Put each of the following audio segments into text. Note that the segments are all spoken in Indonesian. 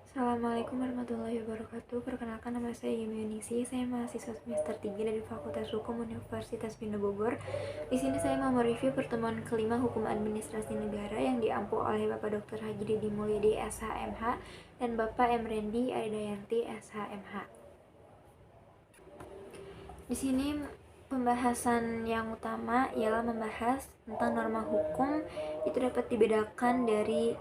Assalamualaikum warahmatullahi wabarakatuh. Perkenalkan, nama saya Yumi Yunisi. Saya mahasiswa semester 3 dari Fakultas Hukum Universitas Bina Bogor. Di sini saya mau mereview pertemuan kelima Hukum Administrasi Negara yang diampu oleh Bapak Dr. Haji Deddy Mulyadi SHMH dan Bapak M. Rendi Aridayanti SHMH. Di sini pembahasan yang utama ialah membahas tentang norma hukum. Itu dapat dibedakan dari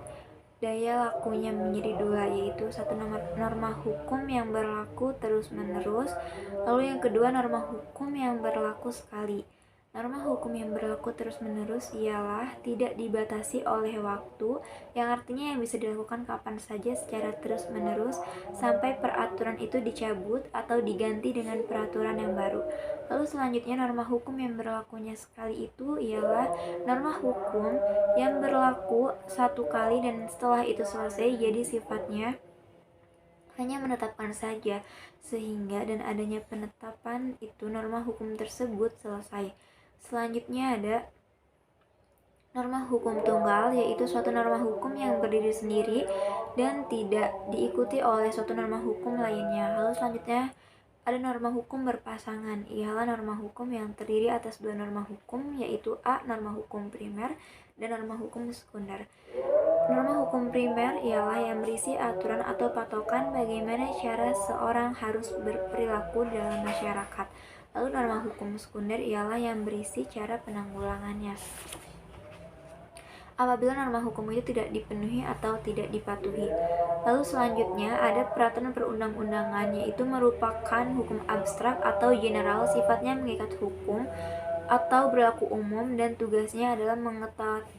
daya lakunya menjadi dua, yaitu satu norma hukum yang berlaku terus-menerus, lalu yang kedua norma hukum yang berlaku sekali. Norma hukum yang berlaku terus-menerus ialah tidak dibatasi oleh waktu, yang artinya yang bisa dilakukan kapan saja secara terus-menerus sampai peraturan itu dicabut atau diganti dengan peraturan yang baru. Lalu selanjutnya norma hukum yang berlakunya sekali itu ialah norma hukum yang berlaku satu kali dan setelah itu selesai, jadi sifatnya hanya menetapkan saja, sehingga dan adanya penetapan itu norma hukum tersebut selesai. Selanjutnya ada norma hukum tunggal, yaitu suatu norma hukum yang berdiri sendiri dan tidak diikuti oleh suatu norma hukum lainnya. Lalu selanjutnya ada norma hukum berpasangan, ialah norma hukum yang terdiri atas dua norma hukum, yaitu A. Norma hukum primer dan norma hukum sekunder. Norma hukum primer ialah yang berisi aturan atau patokan bagaimana cara seorang harus berperilaku dalam masyarakat. Lalu norma hukum sekunder ialah yang berisi cara penanggulangannya apabila norma hukum itu tidak dipenuhi atau tidak dipatuhi. Lalu selanjutnya ada peraturan perundang-undangan, yaitu merupakan hukum abstrak atau general, sifatnya mengikat hukum atau berlaku umum dan tugasnya adalah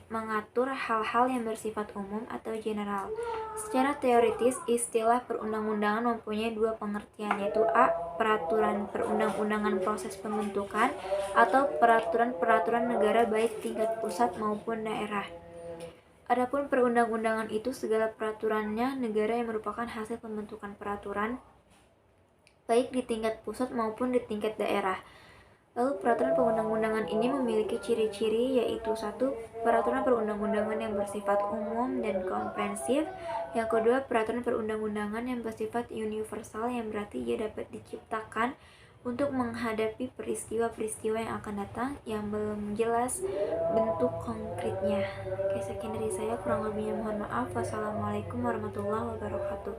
mengatur hal-hal yang bersifat umum atau general. Secara teoritis, istilah perundang-undangan mempunyai dua pengertian, yaitu A. Peraturan perundang-undangan proses pembentukan atau peraturan-peraturan negara baik tingkat pusat maupun daerah. Adapun perundang-undangan itu segala peraturannya negara yang merupakan hasil pembentukan peraturan baik di tingkat pusat maupun di tingkat daerah. Lalu peraturan perundang-undangan ini memiliki ciri-ciri, yaitu satu, peraturan perundang-undangan yang bersifat umum dan komprehensif. Yang kedua, peraturan perundang-undangan yang bersifat universal, yang berarti ia dapat diciptakan untuk menghadapi peristiwa-peristiwa yang akan datang yang belum jelas bentuk konkretnya. Oke, sekian dari saya, kurang lebihnya mohon maaf. Wassalamualaikum warahmatullahi wabarakatuh.